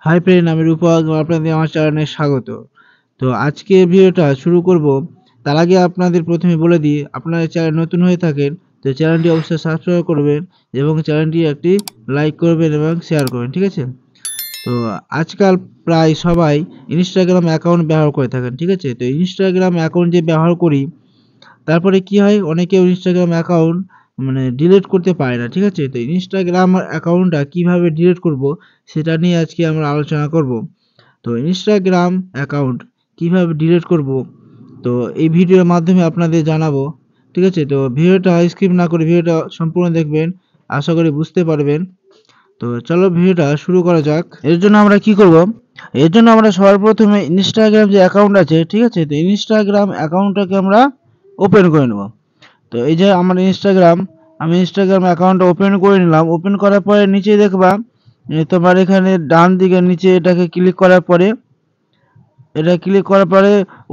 Hi friend, আমি রূপক, আপনাদের আমার চ্যানেলে স্বাগত। তো আজকে ভিডিওটা শুরু করব তার আগে আপনাদের প্রথমে বলে দিই, আপনারা চ্যানেল নতুন হয়ে থাকেন তো চ্যানেলটি অবশ্যই সাবস্ক্রাইব করবেন এবং চ্যানেলটি একটি লাইক করবেন এবং শেয়ার করবেন, ঠিক আছে? তো আজকাল প্রায় সবাই ইনস্টাগ্রাম অ্যাকাউন্ট ব্যবহার করে থাকেন, ঠিক আছে? তো ইনস্টাগ্রাম অ্যাকাউন্ট যে ব্যবহার করি, তারপরে কি হয়, অনেকে ইনস্টাগ্রাম অ্যাকাউন্ট ডিলিট করতে পারে না, ঠিক আছে? তো ইনস্টাগ্রাম অ্যাকাউন্টটা কিভাবে ডিলিট করব সেটা নিয়ে আজকে আমরা আলোচনা করব। তো ইনস্টাগ্রাম অ্যাকাউন্ট কিভাবে ডিলিট করব, তো এই ভিডিওর মাধ্যমে আপনাদের জানাবো, ঠিক আছে? তো ভিডিওটা স্কিপ না করে ভিডিওটা সম্পূর্ণ দেখবেন, আশা করি বুঝতে পারবেন। তো চলো ভিডিওটা শুরু করা যাক। এর জন্য আমরা কি করব, এর জন্য আমরা সবার প্রথমে ইনস্টাগ্রাম যে অ্যাকাউন্ট আছে, ঠিক আছে? তো ইনস্টাগ্রাম অ্যাকাউন্টটাকে আমরা ওপেন করে নেব। তো এই যে আমার আমি ইনস্টাগ্রাম অ্যাকাউন্টটা ওপেন করে নিলাম। ওপেন করার পরে নিচে দেখবা তোমার এখানে ডান দিকে নিচে এটাকে ক্লিক করার পরে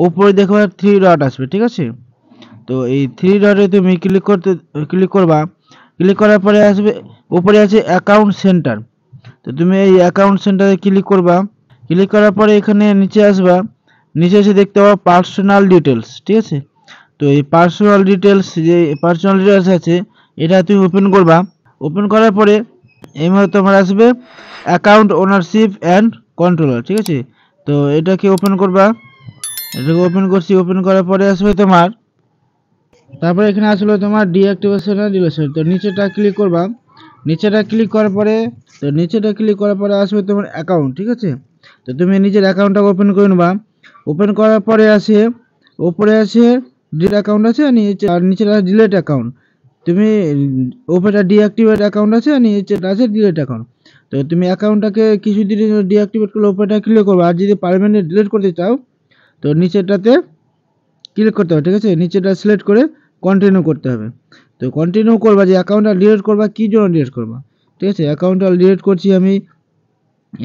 উপরে দেখবা 3 ডট আসবে, ঠিক আছে? তো এই 3 ডটে তুমি ক্লিক করবা। ক্লিক করার পরে আসবে উপরে আছে অ্যাকাউন্ট সেন্টার। তো তুমি এই অ্যাকাউন্ট সেন্টারে ক্লিক করবা। ক্লিক করার পরে এখানে নিচে আসবা। নিচে এসে দেখতে পাবা পার্সোনাল ডিটেলস, ঠিক আছে? তো এই পার্সোনাল ডিটেলস আছে, এটা তুমি ওপেন করবা। ওপেন করার পরে এই মধ্যে তোমার আসবে অ্যাকাউন্ট ওনারশিপ অ্যান্ড কন্ট্রোলার, ঠিক আছে? তো এটাকে ওপেন করবা। এটাকে ওপেন করছি। ওপেন করার পরে আসবে তোমার, তারপরে এখানে আসলে তোমার ডিঅ্যাক্টিভেশন আর ডিলেশন। তো নিচেটা ক্লিক করবা। নিচেটা ক্লিক করার পরে আসবে তোমার অ্যাকাউন্ট, ঠিক আছে? তো তুমি নিজের অ্যাকাউন্টটা ওপেন করে নেবা। ওপেন করার পরে উপরে আছে ডিলিট অ্যাকাউন্ট আছে আর নিচে আছে ডিলিট অ্যাকাউন্ট। তুমি উপরে ডিঅ্যাক্টিভেট অ্যাকাউন্ট আছে আর নিচেটা আছে ডিলিট অ্যাকাউন্ট। তো তুমি অ্যাকাউন্টটাকে কিছুদিনের জন্য ডিঅ্যাক্টিভেট করলে উপরেটা ক্লিক করবে। আর যদি পার্মানেন্ট ডিলিট করতে চাও তো নিচেটাতে ক্লিক করতে হবে, ঠিক আছে? নিচেটা সিলেক্ট করে কন্টিনিউ করতে হবে। তো কন্টিনিউ করবা, যে অ্যাকাউন্টটা ডিলিট করবা, কি জন্য ডিলিট করবা, ঠিক আছে? অ্যাকাউন্টটা ডিলিট করছি আমি।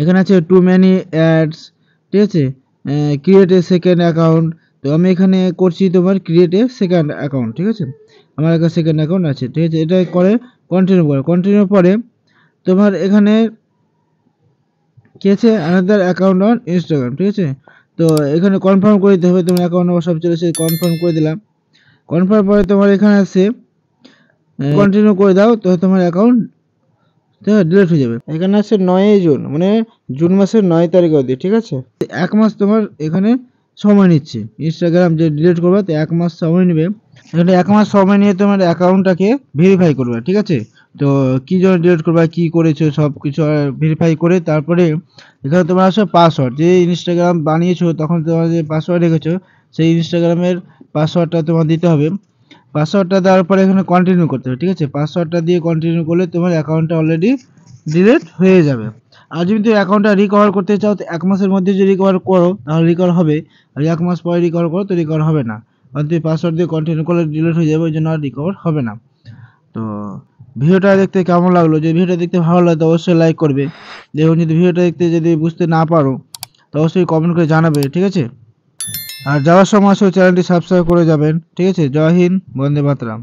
এখানে আছে টু মেনি অ্যাডস, ঠিক আছে? Create a second account. তো আমি এখানে করছি তোমার ক্রিয়েট এ সেকেন্ড অ্যাকাউন্ট, ঠিক আছে? আমার একটা সেকেন্ড অ্যাকাউন্ট আছে, ঠিক আছে? এটা করে কন্টিনিউ পরে তোমার এখানে কি আছে, আনাদার অ্যাকাউন্ট অন ইনস্টাগ্রাম, ঠিক আছে? তো এখানে কনফার্ম করে দিতে হবে। তোমার অ্যাকাউন্ট নাম্বার সব চলেছে, কনফার্ম করে দিলাম। কনফার্ম পরে তোমার এখানে আছে কন্টিনিউ করে দাও, তো তোমার অ্যাকাউন্ট ডিলিট হয়ে যাবে। এখানে আছে 9 জুন, মানে জুন মাসের 9 তারিখ অবধি, ঠিক আছে? 1 মাস তোমার এখানে সময় নিচ্ছে। ইনস্টাগ্রাম যে ডিলিট করবে তো 1 মাস সময় নেবে। এখানে 1 মাস সময় নিয়ে তোমার অ্যাকাউন্টটাকে ভেরিফাই করবে, ঠিক আছে? তো কি জন্য ডিলিট করবে, কি করেছো সব কিছু ভেরিফাই করে তারপরে এখানে তোমার আসবে পাসওয়ার্ড। যে ইনস্টাগ্রাম বানিয়েছো তখন তোমার যে পাসওয়ার্ড রেখেছো সেই ইনস্টাগ্রামের পাসওয়ার্ডটা তোমার দিতে হবে। পাসওয়ার্ডটা দেওয়ার পরে এখানে কন্টিনিউ করতে হবে, ঠিক আছে? পাসওয়ার্ডটা দিয়ে কন্টিনিউ করলে তোমার অ্যাকাউন্টটা অলরেডি ডিলিট হয়ে যাবে। আর যদি তুমি অ্যাকাউন্টটা রিকভার করতে চাও তো 1 মাসের মধ্যে যদি রিকভার করো তাহলে রিকভার হবে। আর 1 মাস পরে রিকভার করো তো রিকভার হবে না, কারণ তুমি পাসওয়ার্ড দিয়ে কন্টিনিউ করলে ডিলিট হয়ে যাবে, ওই জন্য আর রিকভার হবে না। তো ভিডিওটা দেখতে কেমন লাগলো? যদি ভিডিওটা দেখতে ভালো লাগে তো অবশ্যই লাইক করবে। দেখুন, যদি ভিডিওটা দেখতে যদি বুঝতে না পারো তো অবশ্যই কমেন্ট করে জানাবে, ঠিক আছে? আর যাওয়ার সময় চ্যানেলটি সাবস্ক্রাইব করে যাবেন, ঠিক আছে? জয় হিন্দ, বন্দে মাতরম।